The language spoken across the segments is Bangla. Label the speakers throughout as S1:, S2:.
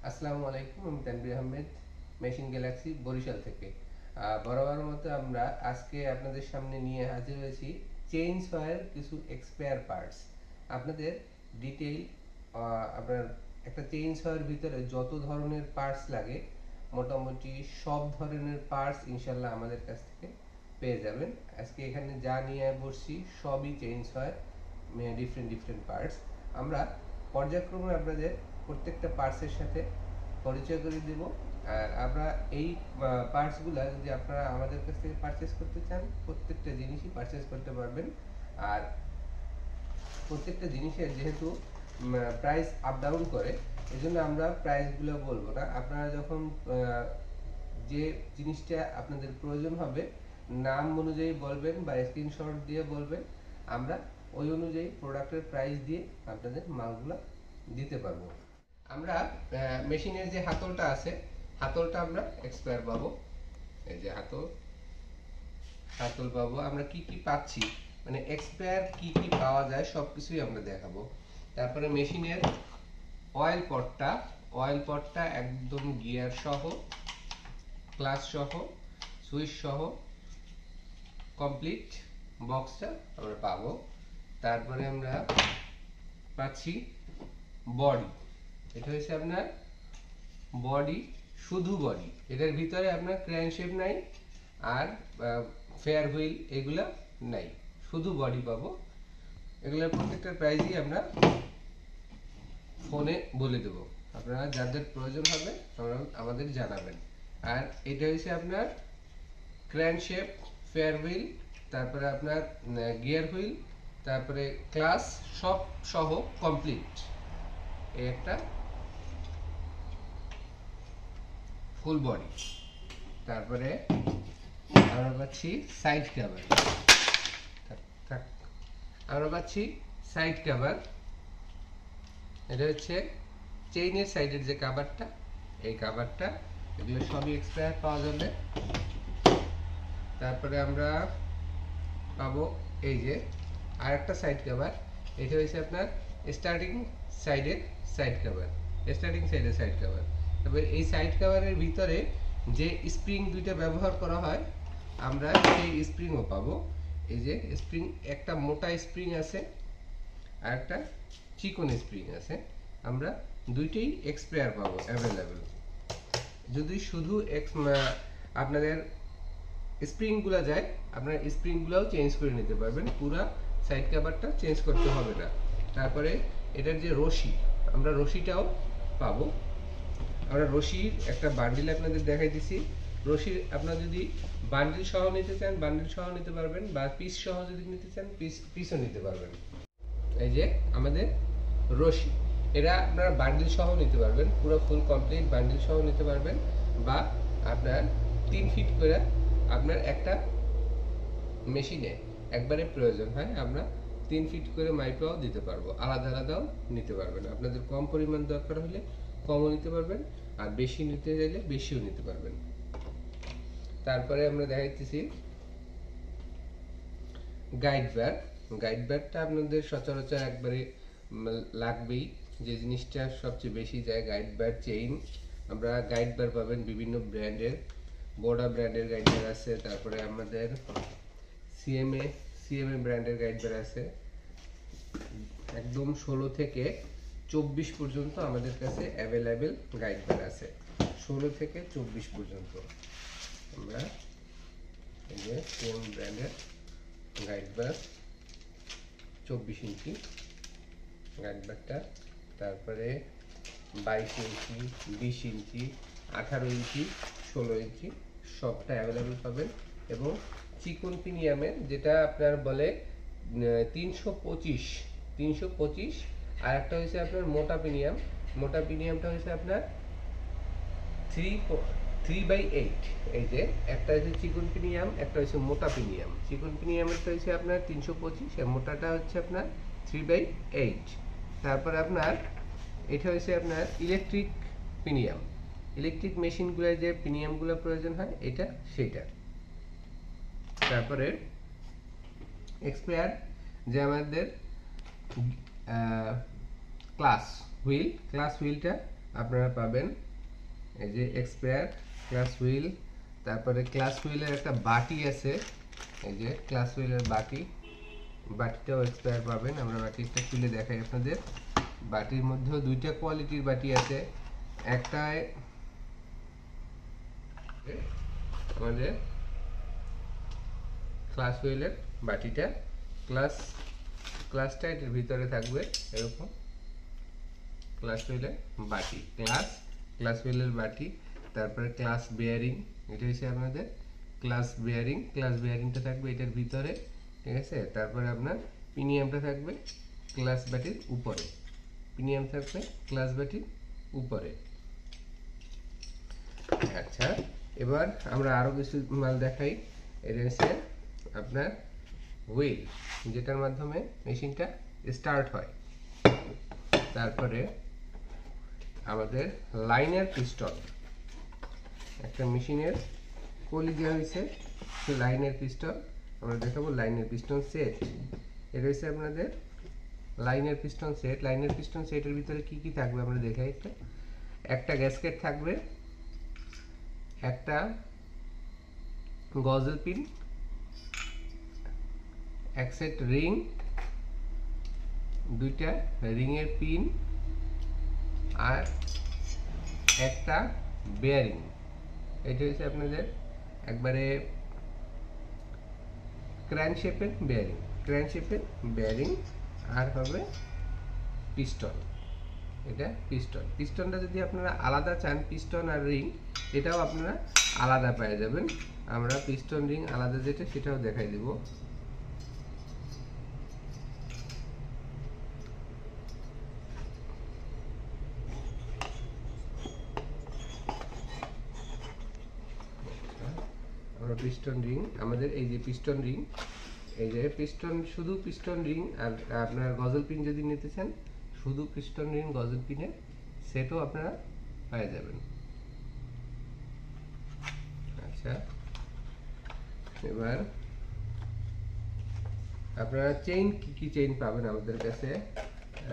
S1: আসসালামু আলাইকুম, আমি তানভীর আহমেদ, মেশিন গ্যালাক্সি বরিশাল থেকে। বরাবরের মতো আমরা আজকে আপনাদের সামনে নিয়ে হাজির হয়েছি চেইন সয়ের কিছু এক্সপায়ার পার্টস। আপনাদের ডিটেইল আপনার একটা চেইন সয়ের ভিতরে যত ধরনের পার্টস লাগে মোটামুটি সব ধরনের পার্টস ইনশাল্লাহ আমাদের কাছ থেকে পেয়ে যাবেন। আজকে এখানে যা নিয়ে বসছি সবই চেইন সয়ের ডিফারেন্ট পার্টস। আমরা পর্যায়ক্রমে আপনাদের প্রত্যেকটা পার্টসের সাথে পরিচয় করে দেব। আর আমরা এই পার্টসগুলো যদি আপনারা আমাদের কাছ থেকে পারচেজ করতে চান, প্রত্যেকটা জিনিসই পারচেজ করতে পারবেন। আর প্রত্যেকটা জিনিসের যেহেতু প্রাইস আপ ডাউন করে, এজন্য আমরা প্রাইসগুলো বলবো না। আপনারা যখন যে জিনিসটা আপনাদের প্রয়োজন হবে নাম অনুযায়ী বলবেন বা স্ক্রিনশট দিয়ে বলবেন, আমরা ওই অনুযায়ী প্রোডাক্টের প্রাইস দিয়ে আপনাদের মালগুলো দিতে পারবো। আমরা মেশিনের যে হাতলটা আছে, হাতলটা আমরা এক্সপায়ার পাবো। এই যে হাতল পাবো। আমরা কি কি পাচ্ছি, মানে এক্সপায়ার কি কি পাওয়া যায় সবকিছুই আমরা দেখাবো। তারপরে মেশিনের অয়েল পটটা একদম গিয়ার সহ, ক্লাচ সহ, সুইচ সহ কমপ্লিট বক্সটা আমরা পাবো। তারপরে আমরা পাচ্ছি বডি। এটা হচ্ছে আপনার বডি, শুধু বডি। এটার ভিতরে আপনার ক্র্যাঙ্কশ্যাফট নাই আর ফেয়ার হুইল এগুলা নাই, শুধু বডি পাবো। এগুলোর প্রত্যেকটার প্রাইসই আমরা ফোনে বলে দেব। আপনারা যাদের প্রয়োজন হবে আমাদের জানাবেন। আর এটা হচ্ছে আপনার ক্র্যাঙ্কশ্যাফট, ফেয়ার হুইল, তারপরে আপনার গিয়ার হুইল, তারপরে ক্লাচ সব সহ কমপ্লিট। এই একটা ফুল বডি। তারপরে আমরা পাচ্ছি সাইড কভার। এটা হচ্ছে চেইনের সাইডের যে কভারটা, এই কভারটা, এগুলো সবই এক্সপায়ার পাওয়া যাবে। তারপরে আমরা পাবো এই যে আরেকটা সাইড কভার। এটা হচ্ছে আপনার স্টার্টিং সাইডের সাইড কভার। তবে এই সাইড কভারের ভিতরে যে স্প্রিং দুইটা ব্যবহার করা হয়, আমরা সেই স্প্রিংও পাবো। এই যে স্প্রিং, একটা মোটা স্প্রিং আছে আর একটা চিকন স্প্রিং আছে। আমরা দুইটাই এক্সপায়ার পাবো অ্যাভেলেবেল। যদি শুধু আপনাদের স্প্রিংগুলো যায়, আপনারা স্প্রিংগুলোও চেঞ্জ করে নিতে পারবেন, পুরো সাইড কভারটা চেঞ্জ করতে হবে না। তারপরে এটার যে রশি, আমরা রশিটাও পাবো। আমরা রশির একটা বান্ডিল আপনাদের দেখাই দিছি। রশির আপনারা যদি বান্ডিল সহ নিতে চান বান্ডিল সহ নিতে পারবেন, বা পিস সহ যদি নিতে চান পিসও নিতে পারবেন। এই যে আমাদের রশি, এরা আপনারা বান্ডিল সহ নিতে পারবেন, পুরো ফুল কমপ্লিট বান্ডিল সহ নিতে পারবেন, বা আপনার 3 ফিট করে আপনার একটা মেশিনে একবারে প্রয়োজন হয়, আমরা 3 ফিট করে মাইপেও দিতে পারবো, আলাদা আলাদাও নিতে পারবেন। আপনাদের কম পরিমাণ দরকার হলে কমও নিতে পারবেন, আর বেশি নিতে চাইলে বেশিও নিতে পারবেন। তারপরে আমরা দেখাইতেছি গাইড ব্যারটা আপনাদের সচরাচর একবারে লাগবেই। যে জিনিসটা সবচেয়ে বেশি যায় গাইড ব্যার চেইন। আমরা গাইড ব্যার পাবেন বিভিন্ন ব্র্যান্ডের, বোডা ব্র্যান্ডের গাইড ব্যার আছে। তারপরে আমাদের সিএমএ ব্র্যান্ডের গাইড ব্যার আছে। একদম 16 থেকে 24 পর্যন্ত আমাদের কাছে অ্যাভেলেবেল গাইড ব্যার আছে। 16 থেকে 24 পর্যন্ত আমরা এই যে সিএমএ ব্র্যান্ডের গাইড ব্যার 24 ইঞ্চি গাইড ব্যারটা, তারপরে 22 ইঞ্চি, 20 ইঞ্চি, 18 ইঞ্চি, 16 ইঞ্চি সবটা অ্যাভেলেবেল পাবেন। এবং চিকন প্রিমিয়ামের যেটা আপনার বলে 325, আর একটা হচ্ছে আপনার মোটা প্রিমিয়ামটা হচ্ছে আপনার 3/8। এই যে একটা হচ্ছে চিকন প্রিমিয়াম, একটা হচ্ছে মোটা প্রিমিয়াম। চিকন প্রিমিয়ামেরটা হচ্ছে আপনার 325, আর মোটাটা হচ্ছে আপনার 3/8। তারপর আপনার এটা হচ্ছে আপনার ইলেকট্রিক মেশিনগুলোর যে প্রিমিয়ামগুলো প্রয়োজন হয়, এটা সেইটা। তারপরে এক্সপায়ার যে আমাদের ক্লাস হুইলটা আপনারা পাবেন এই যে এক্সপায়ার ক্লাস হুইল, তারপরে ক্লাস হুইলের একটা বাটি আছে, এই যে ক্লাস হুইলের বাটিটাও এক্সপায়ার পাবেন। আমরা বাটিটা খুলে দেখাই আপনাদের। বাটির মধ্যেও দুইটা কোয়ালিটির বাটি আছে। একটায় আমাদের ক্লাস হুইলের বাটিটা, ক্লাসটা এটার ভিতরে থাকবে এরকম ক্লাস হুইলের বাটি, ক্লাস হুইলের বাটি। তারপরে ক্লাস বেয়ারিং, এটা হচ্ছে আপনাদের ক্লাস বেয়ারিংটা থাকবে এটার ভিতরে, ঠিক আছে। তারপরে আপনার পিনিয়ামটা থাকবে ক্লাস বাটির উপরে, পিনিয়াম থাকবে ক্লাস বাটির উপরে। আচ্ছা, এবার আমরা আরো কিছু মাল দেখাই। এটা হচ্ছে আপনার হুইল, যেটার মাধ্যমে মেশিনটা স্টার্ট হয়। তারপরে আমাদের লাইনার পিস্টন, একটা মেশিনের কলি দেওয়া হয়েছে, সেই লাইনার পিস্টন আমরা দেখাবো। লাইনার পিস্টন সেট, এটা হচ্ছে আপনাদের liner piston set. Liner piston সেটের ভিতরে কি কি থাকবে আমরা দেখাই। একটা গ্যাসকেট থাকবে, একটা গজল পিন, এক সেট রিং, দুইটা রিংয়ের পিন, আর একটা বেয়ারিং। এটা হচ্ছে আপনাদের একবারে ক্র্যাঙ্কশেপের বেয়ারিং, আর হবে পিস্টন। এটা পিস্টনটা যদি আপনারা আলাদা চান, পিস্টন আর রিং এটাও আপনারা আলাদা পেয়ে যাবেন। আমরা পিস্টন রিং আলাদা যেটা সেটাও দেখাই দেব। আমরা পিস্টন রিং, আমাদের এই যে পিস্টন রিং, এই যে শুধু পিস্টন রিং আর আপনার গজল পিন যদি নিতে চান, শুধু পিস্টন রিং গজল পিনের সেটও আপনারা পেয়ে যাবেন। আচ্ছা, এবার আপনারা চেইন, কি চেইন পাবেন আমাদের কাছে।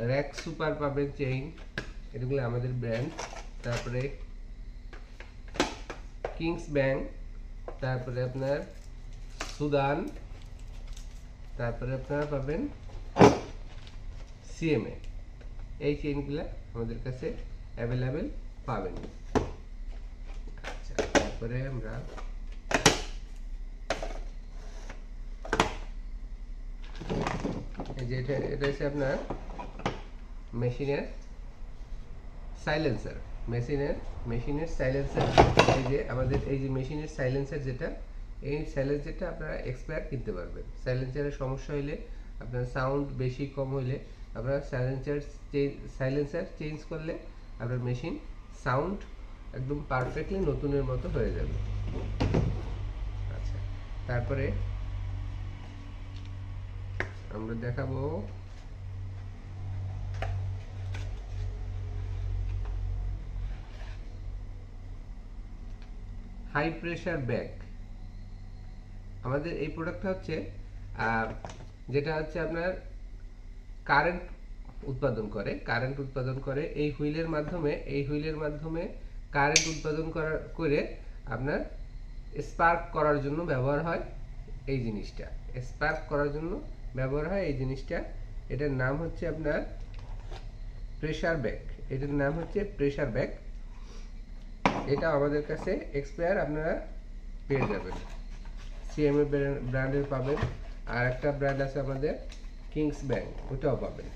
S1: র্যাক সুপার পাবেন চেইন, এগুলো আমাদের ব্র্যান্ড। তারপরে কিংস ব্যাংক, তারপরে আপনার সুদান, তারপরে আপনারা পাবেন সিএমএ। এই চেইনগুলো আমাদের কাছে অ্যাভেলেবেল পাবেন। আচ্ছা, তারপরে আমরা এই যে এটা হচ্ছে আপনার মেশিনের সাইলেন্সার, মেশিনের সাইলেন্সার। এই যে আমাদের এই যে মেশিনের সাইলেন্সার, যেটা এই সাইলেন্সারটা আপনারা এক্সপায়ার কিনতে পারবেন। সাইলেন্সারের সমস্যা হলে, আপনার সাউন্ড বেশি কম হলে, আপনারা সাইলেন্সার চেঞ্জ করলে আপনার মেশিন সাউন্ড একদম পারফেক্টলি নতুনের মতো হয়ে যাবে। আচ্ছা, তারপরে আমরা দেখাবো হাই প্রেসার ব্যাগ। আমাদের এই প্রোডাক্টটা হচ্ছে যেটা হচ্ছে আপনার কারেন্ট উৎপাদন করে এই হুইলের মাধ্যমে কারেন্ট উৎপাদন করে আপনার স্পার্ক করার জন্য ব্যবহার হয় এই জিনিসটা। এটার নাম হচ্ছে আপনার প্রেসার ব্যাগ। এটা আমাদের কাছে এক্সপায়ার আপনারা পেয়ে যাবেন, সিএমএ ব্র্যান্ডের পাবেন। আর একটা ব্র্যান্ড আছে আমাদের কিংস ব্যাংক, ওটাও পাবেন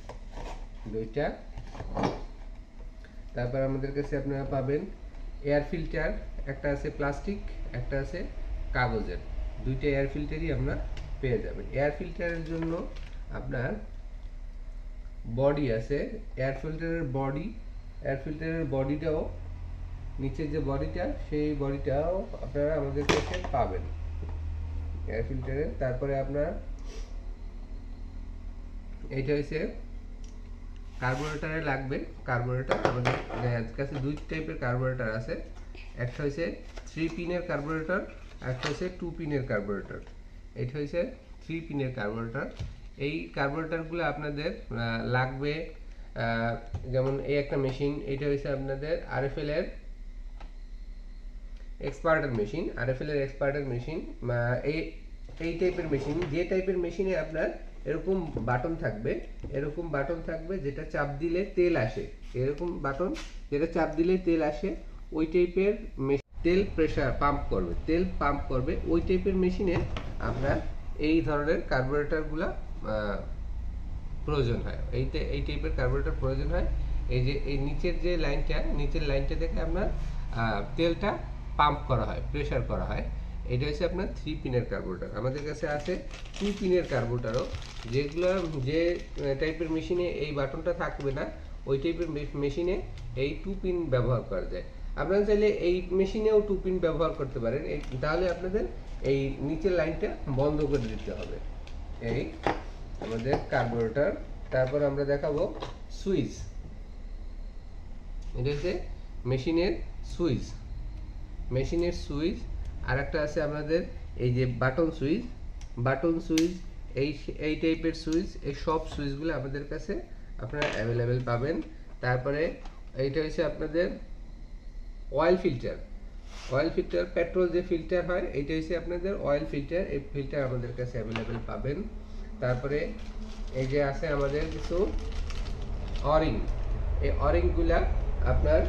S1: দুইটা। তারপর আমাদের কাছে আপনারা পাবেন এয়ার ফিল্টার, একটা আছে প্লাস্টিক, একটা আছে কাগজের। দুইটা এয়ার ফিল্টারই আমরা পেয়ে যাবেন। এয়ার ফিল্টারের জন্য আপনার বডি আছে, এয়ার ফিল্টারের বডিটাও, নিচের যে বডিটা, সেই বডিটাও আপনারা আমাদের কাছে পাবেন এয়ার ফিল্টারের। তারপরে আপনার এইটা হচ্ছে কার্বোরেটরে লাগবে। কার্বোরেটর আমাদের কাছে দুই টাইপের কার্বোরেটর আছে, একটা হচ্ছে 3 পিনের কার্বোরেটর, একটা হচ্ছে 2 পিনের কার্বোরেটর। এটা হচ্ছে 3 পিনের কার্বোরেটর। এই কার্বোরেটরগুলো আপনাদের লাগবে যেমন এই একটা মেশিন, এটা হচ্ছে আপনাদের আরএফএল এর এক্সপার্টার মেশিন। আরএফএল এর এক্সপার্টার মেশিন এই টাইপের মেশিন, যে টাইপের মেশিনে আপনার এরকম বাটন থাকবে, এরকম বাটন থাকবে যেটা চাপ দিলে তেল আসে, এরকম বাটন যেটা চাপ দিলে তেল আসে, ওই টাইপের তেল প্রেসার পাম্প করবে, তেল পাম্প করবে, ওই টাইপের মেশিনে আপনার এই ধরনের কার্বোরেটরগুলো প্রয়োজন হয়। এই টাইপের কার্বোরেটর প্রয়োজন হয়। এই যে এই নিচের যে লাইনটা, নিচের লাইনটা থেকে আপনার তেলটা পাম্প করা হয়, প্রেসার করা হয়। এটা হচ্ছে আপনার 3 পিনের কার্বোরেটর। আমাদের কাছে আছে 2 পিনের কার্বোরেটরও, যেগুলো যে টাইপের মেশিনে এই বাটনটা থাকবে না, ওই টাইপের মেশিনে এই 2 পিন ব্যবহার করা যায়। আপনারা চাইলে এই মেশিনেও 2 পিন ব্যবহার করতে পারেন, তাহলে আপনাদের এই নিচের লাইনটা বন্ধ করে দিতে হবে। এই আমাদের কার্বোরেটর। তারপর আমরা দেখাবো সুইচ। এটা হচ্ছে মেশিনের সুইচ, মেশিনের সুইচ। আর একটা আছে আমাদের এই যে বাটন সুইচ, বাটন সুইচ, এই টাইপের সুইচ, এই সব সুইচগুলো আমাদের কাছে আপনারা অ্যাভেলেবেল পাবেন। তারপরে এইটা হচ্ছে আপনাদের oil filter, oil filter, petrol যে ফিল্টার হয়, এইটা হচ্ছে আপনাদের অয়েল ফিল্টার। এই ফিল্টার আমাদের কাছে অ্যাভেলেবেল পাবেন। তারপরে এই যে আছে আমাদের কিছু অরিং, এই অরিংগুলা আপনার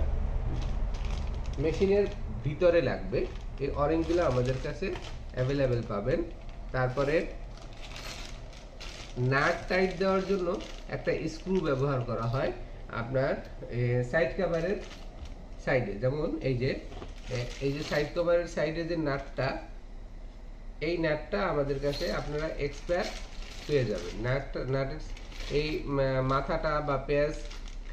S1: মেশিনের ভিতরে লাগবে, এই অরিংগুলো আমাদের কাছে অ্যাভেলেবেল পাবেন। তারপরে নাট টাইট দেওয়ার জন্য একটা স্ক্রু ব্যবহার করা হয় আপনার সাইড কভারের সাইডে, যেমন এই যে সাইড কভারের সাইডে যে নাটটা, এই নাটটা আমাদের কাছে আপনারা এক্সপায়ার পেয়ে যাবেন। নাটের এই মাথাটা বা পেঁয়াজ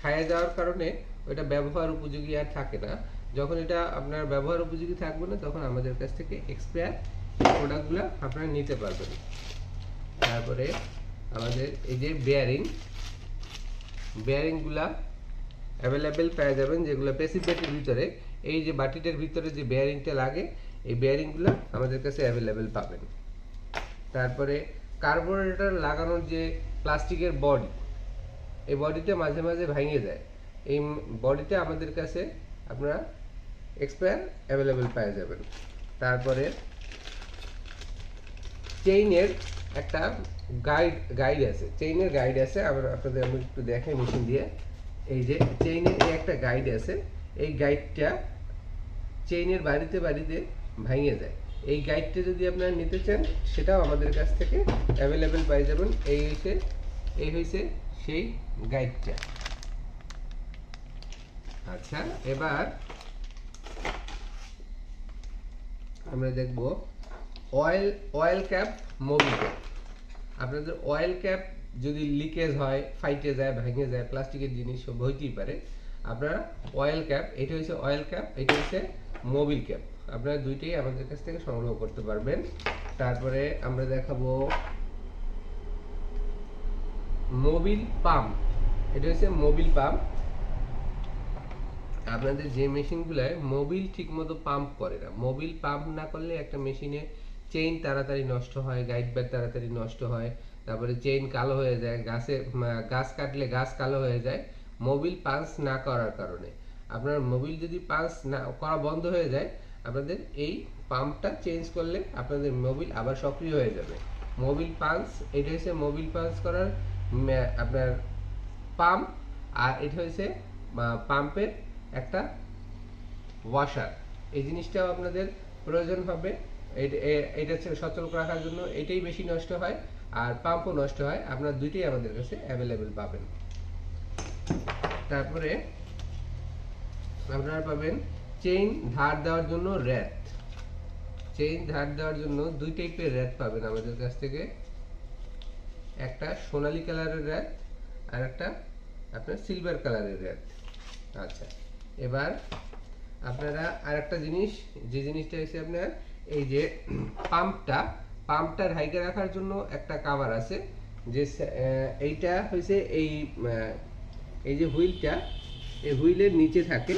S1: খাইয়ে যাওয়ার কারণে ওইটা ব্যবহার উপযোগী আর থাকে না। যখন এটা আপনার ব্যবহার উপযোগী থাকবে না, তখন আমাদের কাছ থেকে এক্সপায়ার প্রোডাক্টগুলো আপনারা নিতে পারবেন। তারপরে আমাদের এই যে বেয়ারিংগুলা অ্যাভেলেবেল পেয়ে যাবেন, যেগুলো প্রেসিপিটেটের ভিতরে, এই যে বাটিটার ভিতরে যে বেয়ারিংটা লাগে, এই বেয়ারিংগুলো আমাদের কাছে অ্যাভেলেবেল পাবেন। তারপরে কার্বোরেটর লাগানোর যে প্লাস্টিকের বডি, এই বডিটা মাঝে মাঝে ভেঙে যায়, এই বডিটা আমাদের কাছে আপনারা এক্সপায়ার অ্যাভেলেবেল পেয়ে যাবেন। তারপরে চেইনের একটা গাইড আছে, চেইনের গাইড আছে, আমি একটু দেখাই মেশিন দিয়ে। এই যে চেইনের এই একটা গাইড আছে, এই গাইডটা চেইনের বাড়িতে ভেঙে যায়। এই গাইডটা যদি আপনারা নিতে চান, সেটাও আমাদের কাছ থেকে অ্যাভেলেবেল পেয়ে যাবেন। এই হয়েছে সেই গাইডটা। আচ্ছা, এবার আমরা দেখব অয়েল ক্যাপ, মোবিল ক্যাপ। আপনাদের অয়েল ক্যাপ যদি লিকেজ হয়, ফাইটে যায়, ভেঙে যায়, প্লাস্টিকের জিনিস সব হইতেই পারে, আপনারা অয়েল ক্যাপ, এটা হচ্ছে অয়েল ক্যাপ, এটা হচ্ছে মোবিল ক্যাপ, আপনারা দুইটাই আমাদের কাছ থেকে সংগ্রহ করতে পারবেন। তারপরে আমরা দেখাবো মোবিল পাম্প। এটা হচ্ছে মোবিল পাম্প। আপনাদের যে মেশিনগুলায় মোবিল ঠিকমতো পাম্প করে না, মোবিল পাম্প না করলে একটা মেশিনে চেইন তাড়াতাড়ি নষ্ট হয়, গাইড বার তাড়াতাড়ি নষ্ট হয়, তারপরে চেইন কালো হয়ে যায়, গাছ কাটলে গাছ কালো হয়ে যায়, মোবিল পাঞ্চ না করার কারণে। আপনার মোবিল যদি পাঞ্চ না করা বন্ধ হয়ে যায়, আপনাদের এই পাম্পটা চেঞ্জ করলে আপনাদের মোবিল আবার সক্রিয় হয়ে যাবে। মোবিল পাঞ্চ, এটা হচ্ছে মোবিল পাঞ্চ করার আপনার পাম্প, আর এটা হচ্ছে পাম্পের একটা ওয়াশার। এই জিনিসটাও আপনাদের প্রয়োজন হবে। এটা সচল রাখার জন্য এটাই বেশি নষ্ট হয়, আর পাম্পও নষ্ট হয়। আপনার দুইটাই আমাদের কাছে অ্যাভেলেবেল পাবেন। তারপরে আপনারা পাবেন চেইন ধার দেওয়ার জন্য র্যাট। চেইন ধার দেওয়ার জন্য দুই টাইপের র্যাট পাবেন আমাদের কাছ থেকে, একটা সোনালী কালারের র্যাট, আর একটা আপনার সিলভার কালারের র্যাট। আচ্ছা, এবার আপনারা আরেকটা জিনিস, যে জিনিসটা হচ্ছে আপনার এই যে পাম্পটা হাইকে রাখার জন্য একটা কভার আছে, যে এইটা হচ্ছে এই যে হুইলটা, এই হুইলের নিচে থাকে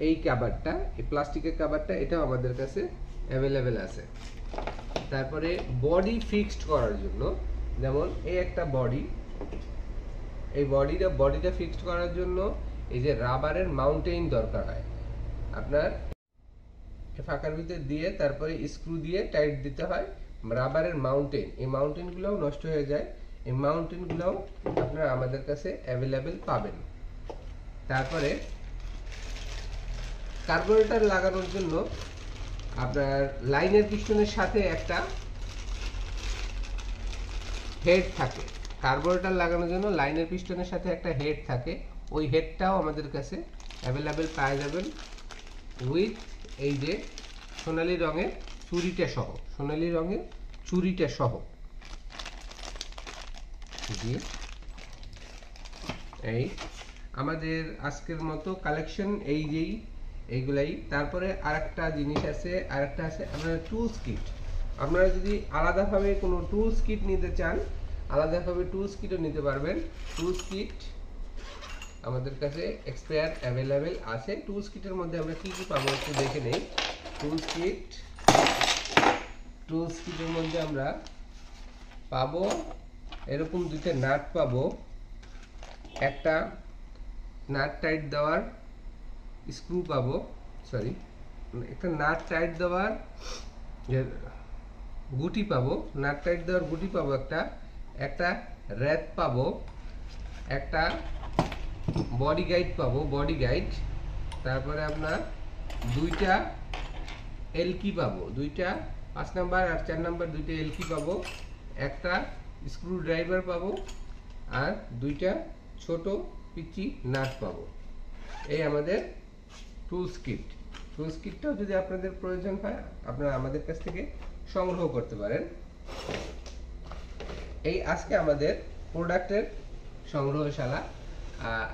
S1: এই কভারটা, এই প্লাস্টিকের কভারটা, এটাও আমাদের কাছে অ্যাভেলেবেল আছে। তারপরে বডি ফিক্সড করার জন্য, যেমন এই একটা বডি, এই বডিটা ফিক্সড করার জন্য এই যে রাবারের মাউন্টেন দরকার হয়। আপনার ফাঁকার ভিতর দিয়ে তারপরে স্ক্রু দিয়ে টাইট দিতে হয় রাবারের মাউন্টেন। এই মাউন্টেনগুলোও নষ্ট হয়ে যায়, এই মাউন্টেনগুলোও আপনারা আমাদের কাছে অ্যাভেলেবেল পাবেন। তারপরে কার্বোরেটর লাগানোর জন্য আপনার লাইনের পিস্টনের সাথে একটা হেড থাকে। কার্বোরেটর লাগানোর জন্য লাইনের পিস্টনের সাথে একটা হেড থাকে, ওই হেডটাও আমাদের কাছে অ্যাভেলেবেল পাওয়া যাবেন উইথ এই যে সোনালী রঙের চুরিটা সহ জি। এই আমাদের আজকের মতো কালেকশন এইগুলাই। তারপরে আরেকটা জিনিস আছে, আপনার টুলস কিট। আপনারা যদি আলাদাভাবে কোনো টুলস কিট নিতে চান, আলাদাভাবে টুলস কিটও নিতে পারবেন। টুলস কিট আমাদের কাছে এক্সপায়ার অ্যাভেলেবেল আছে। টুলস কিটের মধ্যে আমরা কি কি পাবো একটু দেখে নেই। টুলস কিটের মধ্যে আমরা পাবো এরকম দুটো নাট পাবো, একটা নাট টাইট দেওয়ার স্ক্রু পাবো, একটা নাট টাইট দেওয়ার গুটি পাবো, একটা র্যাপ পাবো, একটা বডি গাইড। তারপরে আপনার দুইটা এলকি পাবো, 5 নাম্বার আর 4 নাম্বার দুইটা এলকি পাবো, একটা স্ক্রু ড্রাইভার পাবো, আর দুইটা ছোট পিচি নাট পাবো। এই আমাদের টুলস কিটটাও যদি আপনাদের প্রয়োজন হয় আপনারা আমাদের কাছ থেকে সংগ্রহ করতে পারেন। এই আজকে আমাদের প্রোডাক্টের সংগ্রহশালা।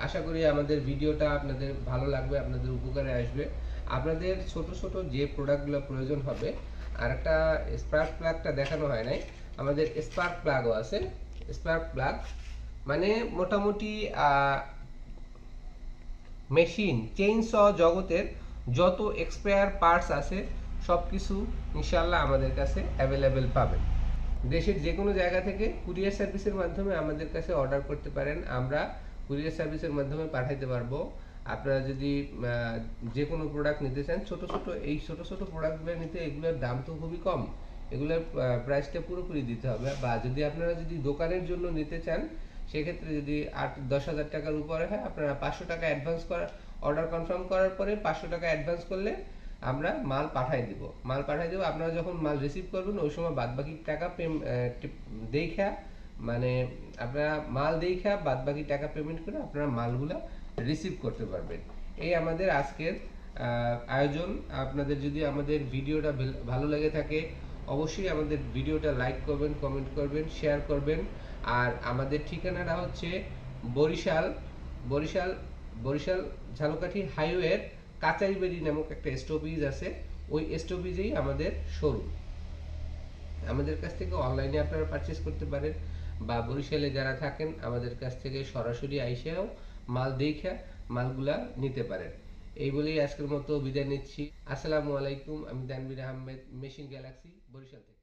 S1: আশা করি আমাদের ভিডিওটা আপনাদের ভালো লাগবে, আপনাদের উপকারে আসবে। আপনাদের ছোট যে প্রোডাক্টগুলো প্রয়োজন হবে, আর একটা স্পার্ক প্লাগটা দেখানো হয় নাই, আমাদের স্পার্ক প্লাগও আছে। স্পার্ক প্লাগ মানে মোটামুটি মেশিন চেইনস জগতের যত এক্সপায়ার পার্টস আছে সবকিছু ইনশাআল্লাহ আমাদের কাছে অ্যাভেলেবেল পাবেন। দেশের যে কোনো জায়গা থেকে কুরিয়ার সার্ভিসের মাধ্যমে আমাদের কাছে অর্ডার করতে পারেন, আমরা কুরিয়ার সার্ভিসের মাধ্যমে পাঠাইতে পারবো। আপনারা যদি যে কোনো প্রোডাক্ট নিতে চান, ছোট প্রোডাক্টগুলো নিতে, এগুলোর দাম তো খুবই কম, এগুলোর প্রাইসটা পুরোপুরি দিতে হবে। বা যদি আপনারা দোকানের জন্য নিতে চান, সেক্ষেত্রে যদি 8-10 হাজার টাকার উপরে হয়, আপনারা 500 টাকা অ্যাডভান্স অর্ডার কনফার্ম করার পরে 500 টাকা অ্যাডভান্স করলে আমরা মাল পাঠাই দেব। আপনারা যখন মাল রিসিভ করবেন ওই সময় বাদবাকি টাকা দেখা, মানে আপনারা মাল দেখা বাদবাকি টাকা পেমেন্ট করে আপনারা মালগুলা রিসিভ করতে পারবেন। এই আমাদের আজকের আয়োজন। আপনাদের যদি আমাদের ভিডিওটা ভালো লেগে থাকে অবশ্যই আমাদের ভিডিওটা লাইক করবেন, কমেন্ট করবেন, শেয়ার করবেন। আর আমাদের ঠিকানাটা হচ্ছে বরিশাল ঝালকাঠি হাইওয়ের কাচারিবাড়ি নামক একটা স্টপেজ আছে, ওই স্টপেজেই আমাদের শোরুম। আমাদের কাছ থেকে অনলাইনে আপনারা পারচেজ করতে পারেন, বা বরিশালে যারা থাকেন আমাদের কাছ থেকে সরাসরি আইসাও মাল দেখা মালগুলা নিতে পারেন। এই বলেই আজকের মতো বিদায় নিচ্ছি। আসসালামু আলাইকুম। আমি তানভীর আহমেদ, মেশিন গ্যালাক্সি, বরিশাল থেকে।